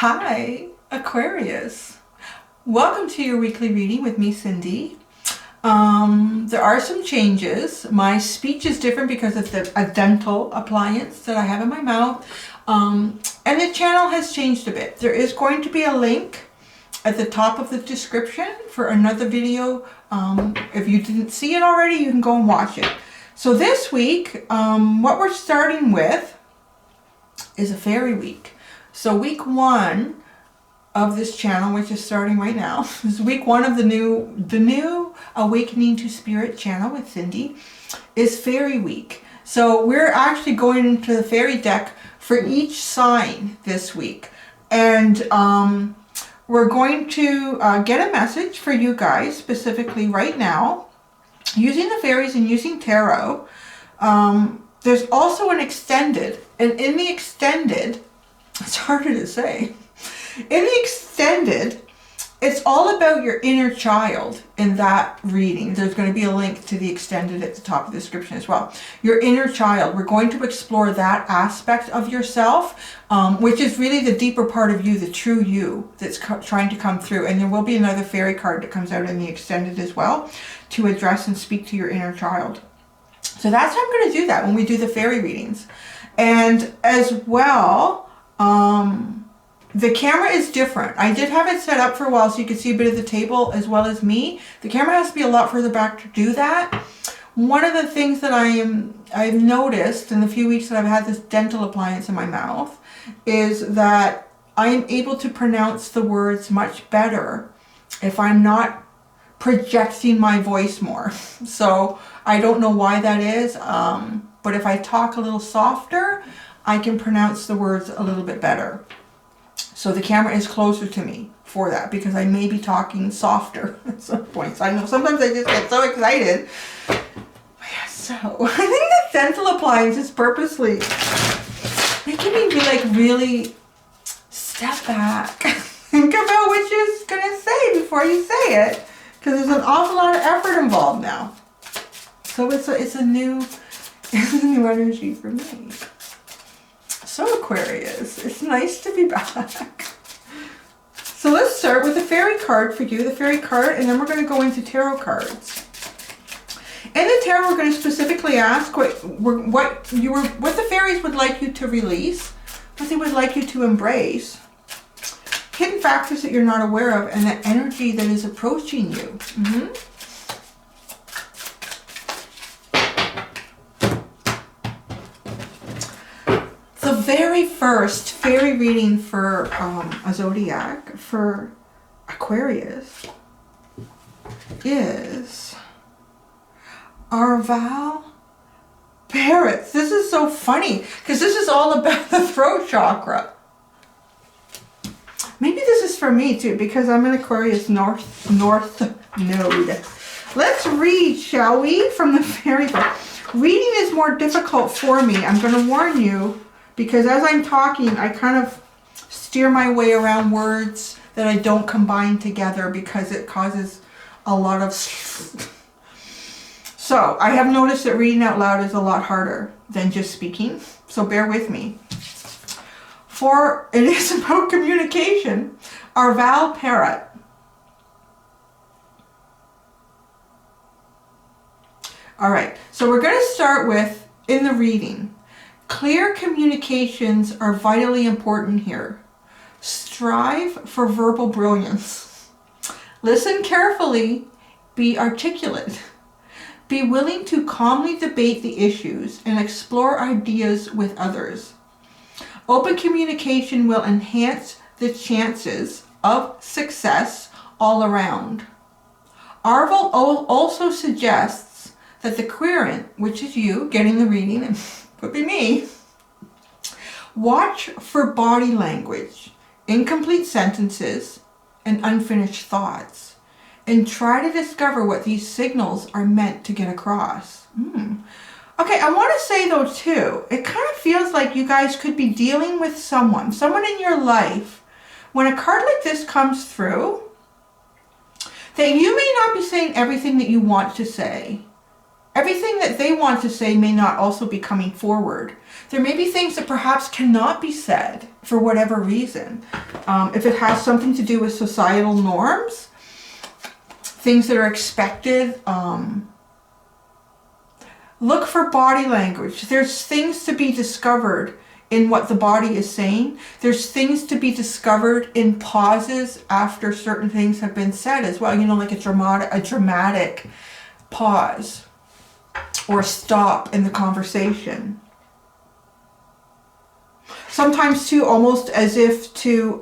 Hi, Aquarius. Welcome to your weekly reading with me, Cindy. There are some changes. My speech is different because of a dental appliance that I have in my mouth. And the channel has changed a bit. There is going to be a link at the top of the description for another video. If you didn't see it already, you can go and watch it. So this week, what we're starting with is a fairy week. So week one of this channel, which is starting right now, is week one of the new Awakening to Spirit channel with Cindy, is fairy week. So we're actually going into the fairy deck for each sign this week. And we're going to get a message for you guys specifically right now, using the fairies and using tarot. There's also an extended, and in the extended, it's harder to say. In the extended, it's all about your inner child in that reading. There's going to be a link to the extended at the top of the description as well. Your inner child. We're going to explore that aspect of yourself, which is really the deeper part of you, the true you that's trying to come through. And there will be another fairy card that comes out in the extended as well to address and speak to your inner child. So that's how I'm going to do that when we do the fairy readings. And as well, the camera is different. I did have it set up for a while so you could see a bit of the table as well as me. The camera has to be a lot further back to do that. One of the things that I've noticed in the few weeks that I've had this dental appliance in my mouth is that I am able to pronounce the words much better if I'm not projecting my voice more. So I don't know why that is, but if I talk a little softer, I can pronounce the words a little bit better. So the camera is closer to me for that because I may be talking softer at some points. I know sometimes I just get so excited. Yeah, so I think the dental appliance is purposely making me really step back. Think about what you're going to say before you say it, because there's an awful lot of effort involved now. So it's a new energy for me. So Aquarius, it's nice to be back. So let's start with the fairy card for you, the fairy card, and then we're going to go into tarot cards. In the tarot, we're going to specifically ask what the fairies would like you to release, what they would like you to embrace, hidden factors that you're not aware of, and the energy that is approaching you. The very first fairy reading for a zodiac for Aquarius is Arval Parrots. This is so funny because this is all about the throat chakra. Maybe this is for me too because I'm an Aquarius North node. Let's read, shall we, from the fairy book. Reading is more difficult for me. I'm going to warn you, because as I'm talking, I kind of steer my way around words that I don't combine together because it causes a lot of... So I have noticed that reading out loud is a lot harder than just speaking. So bear with me. For it is about communication. Arval Parrot. All right, so we're going to start with, in the reading, clear communications are vitally important here. Strive for verbal brilliance. Listen carefully. Be articulate. Be willing to calmly debate the issues and explore ideas with others. Open communication will enhance the chances of success all around. Arval also suggests that the querent, which is you getting the reading, and could be me, watch for body language, incomplete sentences, and unfinished thoughts, and try to discover what these signals are meant to get across. Okay, I want to say though too, it kind of feels like you guys could be dealing with someone in your life, when a card like this comes through, that you may not be saying everything that you want to say. everything that they want to say may not also be coming forward. There may be things that perhaps cannot be said for whatever reason. If it has something to do with societal norms, things that are expected, look for body language. There's things to be discovered in what the body is saying. There's things to be discovered in pauses after certain things have been said as well. You know, like a dramatic pause or stop in the conversation. Sometimes too, almost as if to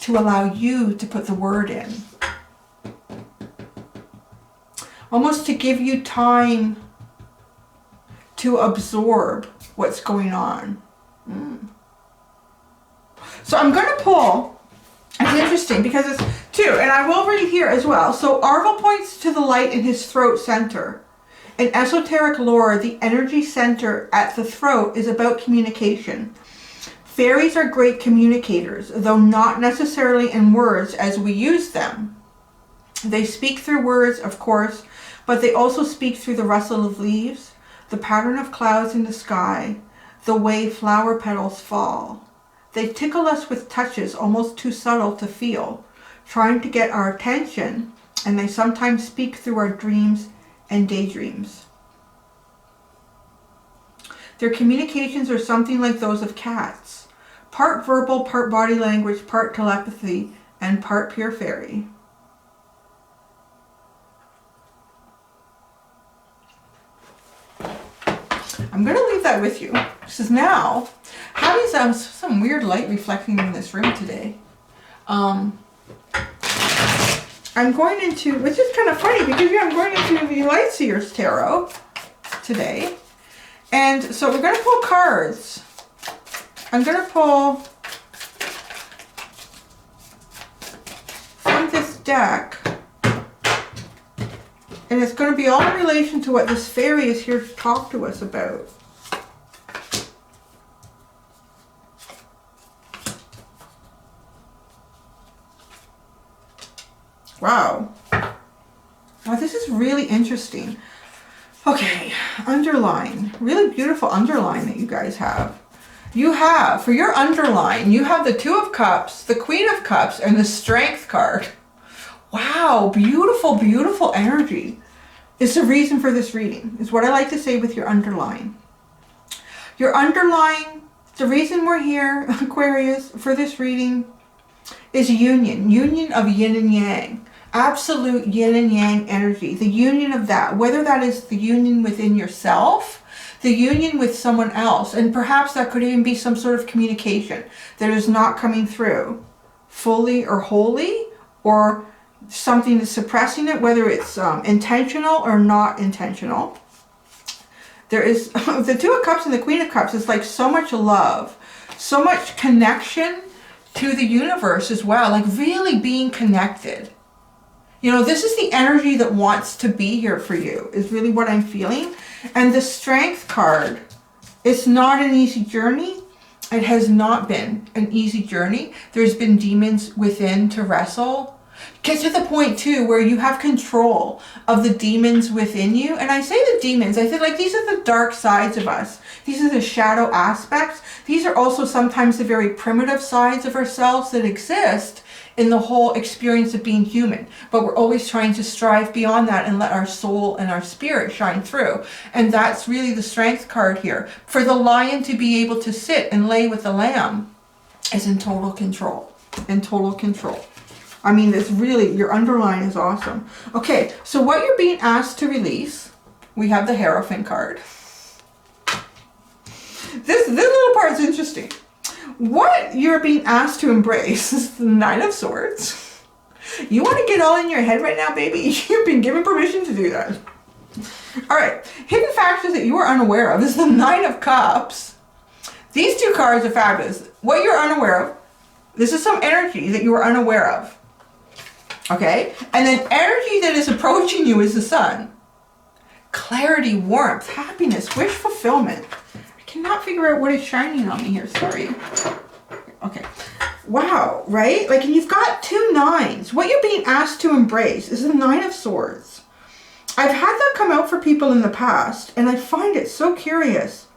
allow you to put the word in. Almost to give you time to absorb what's going on. So I'm going to pull, it's interesting because it's two, and I will read here as well. So Arvel points to the light in his throat center. In esoteric lore, the energy center at the throat is about communication. Fairies are great communicators, though not necessarily in words as we use them. They speak through words, of course, but they also speak through the rustle of leaves, the pattern of clouds in the sky, the way flower petals fall. They tickle us with touches almost too subtle to feel, trying to get our attention, and they sometimes speak through our dreams and daydreams. Their communications are something like those of cats, part verbal, part body language, part telepathy, and part pure fairy. I'm going to leave that with you. This is now having some weird light reflecting in this room today. I'm going into, which is kind of funny because I'm going into the Lightseers Tarot today. And so we're going to pull cards. I'm going to pull from this deck. And it's going to be all in relation to what this fairy is here to talk to us about. Wow. Wow, this is really interesting. Okay, underline. Really beautiful underline that you guys have. You have, for your underline, you have the Two of Cups, the Queen of Cups, and the Strength card. Wow, beautiful, beautiful energy. It's the reason for this reading. Is what I like to say with your underline. Your underline, the reason we're here, Aquarius, for this reading is union. Union of yin and yang. Absolute yin and yang energy. The union of that. Whether that is the union within yourself, the union with someone else, and perhaps that could even be some sort of communication that is not coming through fully or wholly, or something is suppressing it, whether it's intentional or not intentional. There is the Two of Cups and the Queen of Cups is like so much love, so much connection to the universe as well, like really being connected. You know, this is the energy that wants to be here for you, is really what I'm feeling. And the Strength card, it's not an easy journey. It has not been an easy journey. There's been demons within to wrestle. Get to the point too where you have control of the demons within you. And I say the demons, I feel like these are the dark sides of us. These are the shadow aspects. These are also sometimes the very primitive sides of ourselves that exist in the whole experience of being human. But we're always trying to strive beyond that and let our soul and our spirit shine through. And that's really the Strength card here. For the lion to be able to sit and lay with the lamb is in total control. In total control. I mean, it's really, your underline is awesome. Okay, so what you're being asked to release, we have the Hierophant card. This little part is interesting. What you're being asked to embrace is the Nine of Swords. You want to get all in your head right now, baby? You've been given permission to do that. All right, hidden factors that you are unaware of is the Nine of Cups. These two cards are fabulous. What you're unaware of, this is some energy that you are unaware of. Okay, and then energy that is approaching you is the Sun. Clarity, warmth, happiness, wish fulfillment. I cannot figure out what is shining on me here, sorry. Okay, wow, right? Like, and you've got two nines. What you're being asked to embrace is the Nine of Swords. I've had that come out for people in the past, and I find it so curious.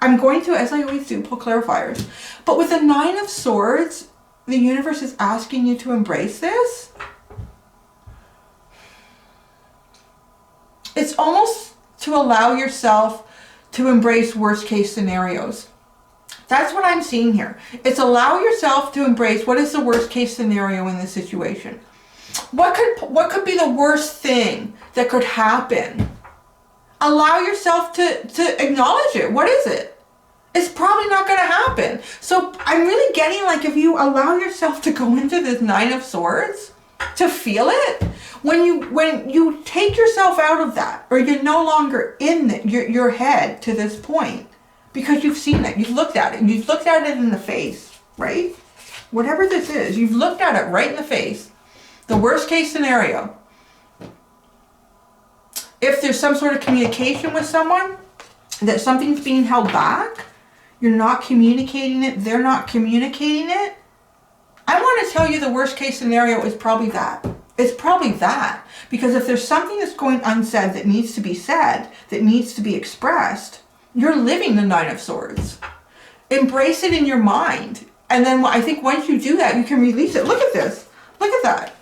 I'm going to, as I always do, pull clarifiers. But with the Nine of Swords, the universe is asking you to embrace this. It's almost to allow yourself to embrace worst case scenarios. That's what I'm seeing here. It's allow yourself to embrace what is the worst case scenario in this situation. What could be the worst thing that could happen? Allow yourself to acknowledge it. What is it? It's probably not going to happen. So I'm really getting like if you allow yourself to go into this Nine of Swords, to feel it, when you take yourself out of that, or you're no longer in your head to this point, because you've seen it, you've looked at it, and you've looked at it in the face, right? Whatever this is, you've looked at it right in the face. The worst case scenario. If there's some sort of communication with someone, that something's being held back, you're not communicating it, they're not communicating it, I want to tell you the worst case scenario is probably that. It's probably that. Because if there's something that's going unsaid that needs to be said, that needs to be expressed, you're living the Nine of Swords. Embrace it in your mind. And then I think once you do that, you can release it. Look at this. Look at that.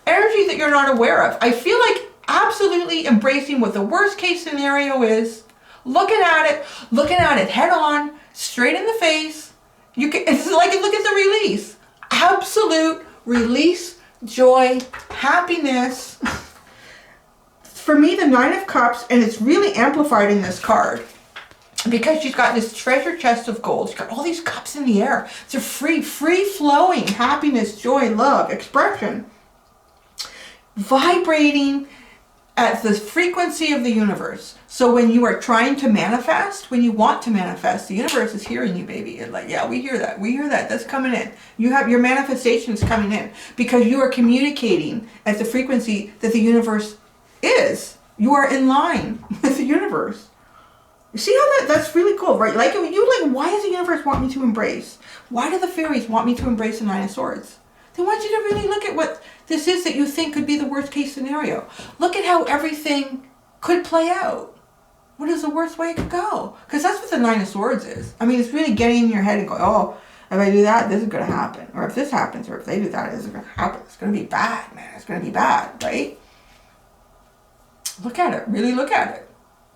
Energy that you're not aware of. I feel like absolutely embracing what the worst case scenario is, looking at it head on, straight in the face. It's like, look at the release. Absolute release, joy, happiness. For me, the Nine of Cups, and it's really amplified in this card, because she's got this treasure chest of gold. She's got all these cups in the air. It's a free flowing happiness, joy, love, expression. Vibrating at the frequency of the universe. So when you are trying to manifest, when you want to manifest, the universe is hearing you, baby. It's like, yeah, we hear that. We hear that. That's coming in. You have your manifestations coming in because you are communicating at the frequency that the universe is. You are in line with the universe. You see how that's really cool, right? Like, why does the universe want me to embrace? Why do the fairies want me to embrace the Nine of Swords? They want you to really look at what this is that you think could be the worst case scenario. Look at how everything could play out. What is the worst way it could go? Because that's what the Nine of Swords is. I mean, it's really getting in your head and going, oh, if I do that, this is going to happen. Or if this happens, or if they do that, this is going to happen. It's going to be bad, man. It's going to be bad, right? Look at it. Really look at it.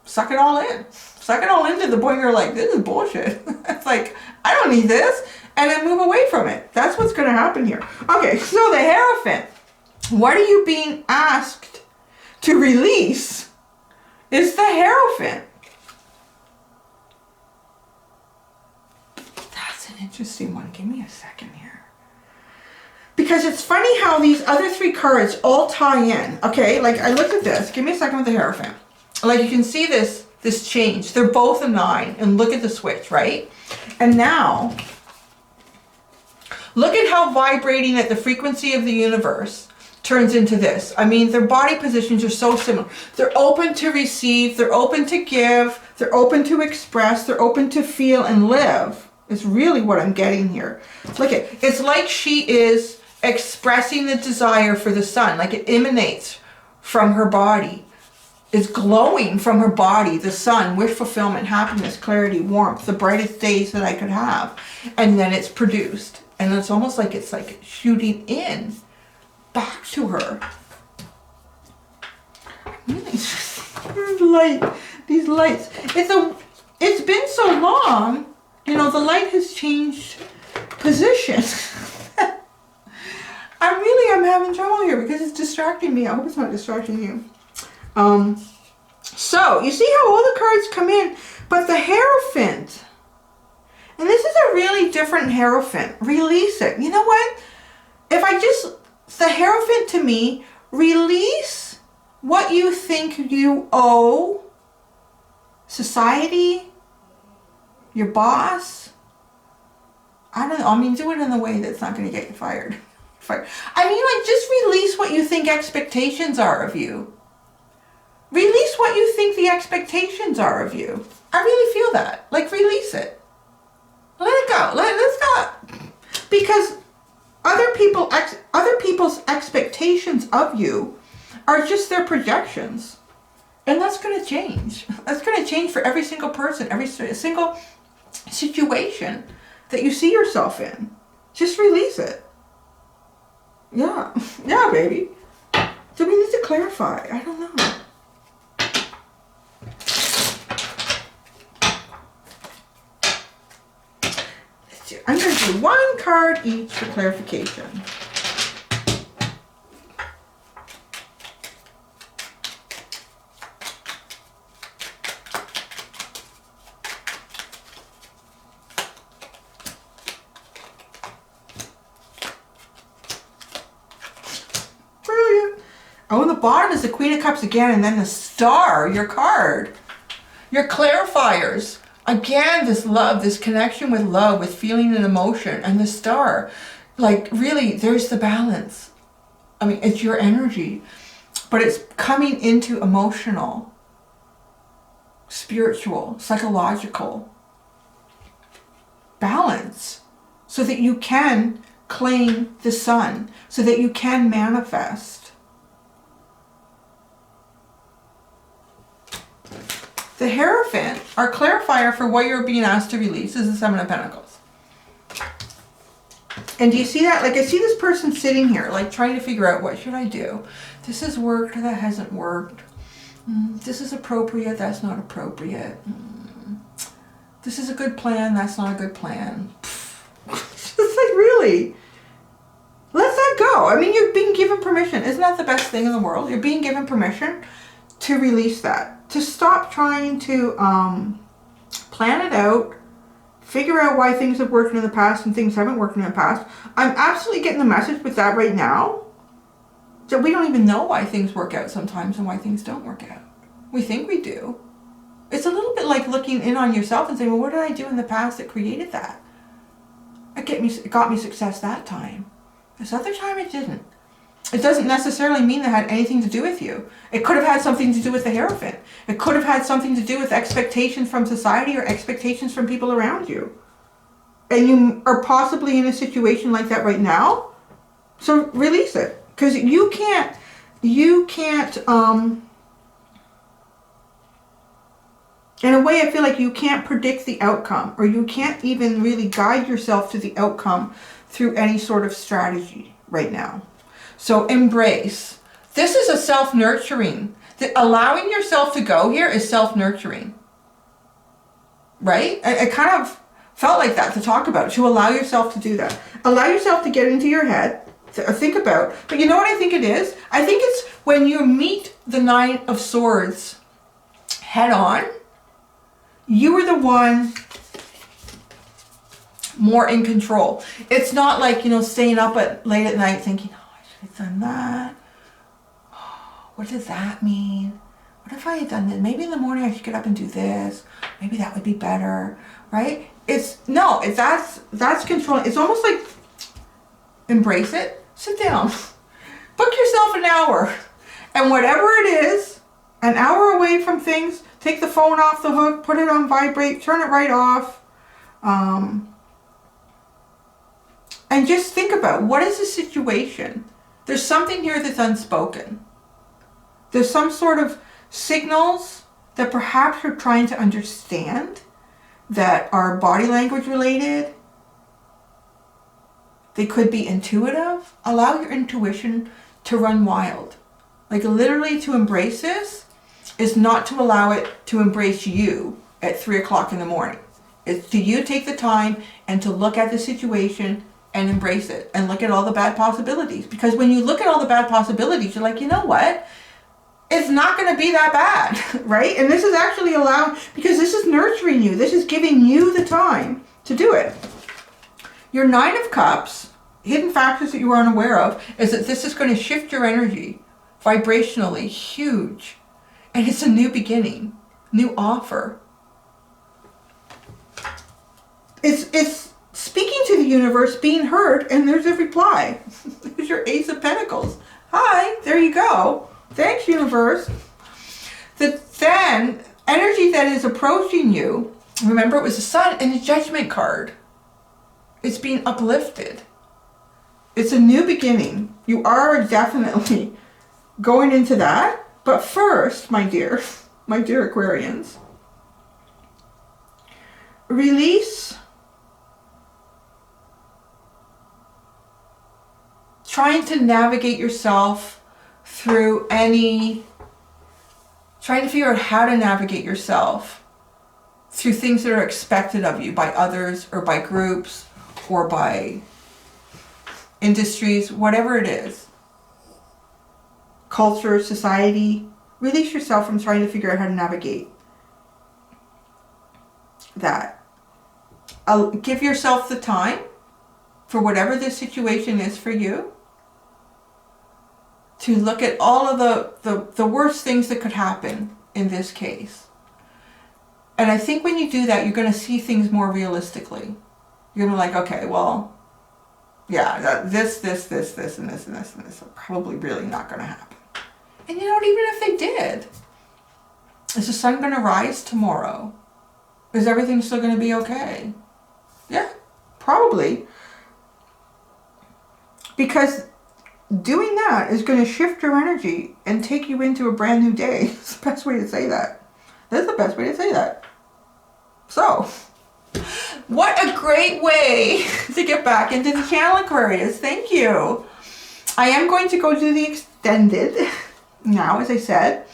Suck it all in. Suck it all in to the point you're like, this is bullshit. It's like, I don't need this. And then move away from it. That's what's going to happen here. Okay, so the Hierophant. What are you being asked to release? Is the Hierophant. That's an interesting one. Give me a second here. Because it's funny how these other three cards all tie in. Okay, like I looked at this. Give me a second with the Hierophant. Like you can see this change. They're both a 9. And look at the switch, right? And now, look at how vibrating at the frequency of the universe turns into this. I mean, their body positions are so similar. They're open to receive, they're open to give, they're open to express, they're open to feel and live. Is really what I'm getting here. Look at, it's like she is expressing the desire for the sun, like it emanates from her body. It's glowing from her body, the sun, wish fulfillment, happiness, clarity, warmth, the brightest days that I could have. And then it's produced. And it's almost like it's like shooting in back to her. These lights. It's been so long, you know, the light has changed position. I'm having trouble here because it's distracting me. I hope it's not distracting you. So you see how all the cards come in, but the Hierophant, and this is a really different Hierophant. Release it. You know what? If I just, the Hierophant to me, release what you think you owe society, your boss. I don't know. I mean, do it in a way that's not going to get you fired. I mean, like, just release what you think expectations are of you. Release what you think the expectations are of you. I really feel that. Like, release it. Let it go. Let's go. Because other people's expectations of you are just their projections. And that's going to change. That's going to change for every single person, every single situation that you see yourself in. Just release it. Yeah. Yeah, baby. So we need to clarify. I don't know. I'm going to do one card each for clarification. Oh, and the bottom is the Queen of Cups again, and then the Star, your card. Your clarifiers. Again, this love, this connection with love, with feeling and emotion, and the Star. Like, really, there's the balance. I mean, it's your energy, but it's coming into emotional, spiritual, psychological balance so that you can claim the sun, so that you can manifest. The Hierophant, our clarifier for what you're being asked to release, is the Seven of Pentacles. And do you see that? Like, I see this person sitting here, like, trying to figure out, what should I do? This has worked, that hasn't worked. This is appropriate, that's not appropriate. This is a good plan, that's not a good plan. It's like, really? Let that go. I mean, you're being given permission. Isn't that the best thing in the world? You're being given permission to release that. To stop trying to plan it out, figure out why things have worked in the past and things haven't worked in the past. I'm absolutely getting the message with that right now that we don't even know why things work out sometimes and why things don't work out. We think we do. It's a little bit like looking in on yourself and saying, well, what did I do in the past that created that? It got me success that time. This other time it didn't. It doesn't necessarily mean that had anything to do with you. It could have had something to do with the Hierophant. It could have had something to do with expectations from society or expectations from people around you. And you are possibly in a situation like that right now. So release it. Because you can't, in a way I feel like you can't predict the outcome, or you can't even really guide yourself to the outcome through any sort of strategy right now. So embrace. This is a self-nurturing. Allowing yourself to go here is self-nurturing. Right? I kind of felt like that to talk about, to allow yourself to do that. Allow yourself to get into your head, to think about. But you know what I think it is? I think it's when you meet the Nine of Swords head on, you are the one more in control. It's not like, staying up late at night thinking, I've done that. What does that mean? What if I had done this? Maybe in the morning I should get up and do this. Maybe that would be better, right? That's control. It's almost like embrace it. Sit down. Book yourself an hour. And whatever it is, an hour away from things, take the phone off the hook, put it on vibrate, turn it right off. And just think about, what is the situation? There's something here that's unspoken. There's some sort of signals that perhaps you're trying to understand that are body language related. They could be intuitive. Allow your intuition to run wild. Like, literally, to embrace this is not to allow it to embrace you at 3 o'clock in the morning. It's to you take the time and to look at the situation and embrace it and look at all the bad possibilities. Because when you look at all the bad possibilities, you're like, you know what? It's not going to be that bad, right? And this is actually allowing, because this is nurturing you. This is giving you the time to do it. Your Nine of Cups, hidden factors that you are unaware of, is that this is going to shift your energy vibrationally, huge. And it's a new beginning, new offer. It's speaking to the universe, being heard, and there's a reply. There's your Ace of Pentacles. Hi, there you go. Thanks, universe. Then, energy that is approaching you, remember it was the Sun and the Judgment card. It's being uplifted. It's a new beginning. You are definitely going into that. But first, my dear Aquarians, release trying to navigate yourself through trying to figure out how to navigate yourself through things that are expected of you by others or by groups or by industries, whatever it is. Culture, society. Release yourself from trying to figure out how to navigate that. Give yourself the time for whatever this situation is for you to look at all of the worst things that could happen in this case. And I think when you do that, you're going to see things more realistically. You're going to be like, okay, well, yeah, this, and this are probably really not going to happen. And you know what, even if they did, is the sun going to rise tomorrow? Is everything still going to be okay? Yeah, probably. Because doing that is going to shift your energy and take you into a brand new day. It's the best way to say that. That's the best way to say that. So, what a great way to get back into the channel, Aquarius. Thank you. I am going to go do the extended now, as I said.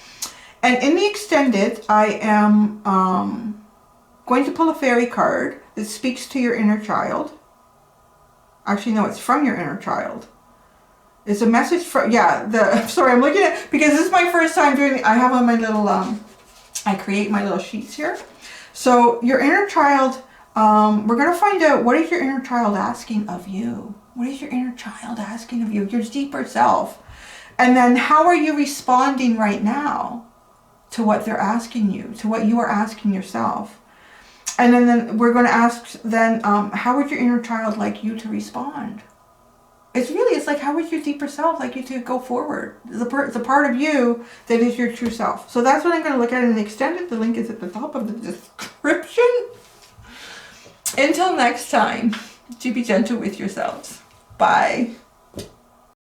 And in the extended, I am going to pull a fairy card that speaks to your inner child. Actually, no, it's from your inner child. It's a message from, sorry, I'm looking at, because this is my first time doing, I have on my little, I create my little sheets here. So your inner child, we're going to find out, what is your inner child asking of you? What is your inner child asking of you? Your deeper self. And then how are you responding right now to what they're asking you, to what you are asking yourself? And then we're going to ask then, how would your inner child like you to respond? It's like, how would your deeper self like you to go forward? The part of you that is your true self. So that's what I'm going to look at in the extended. The link is at the top of the description. Until next time, to be gentle with yourselves. Bye.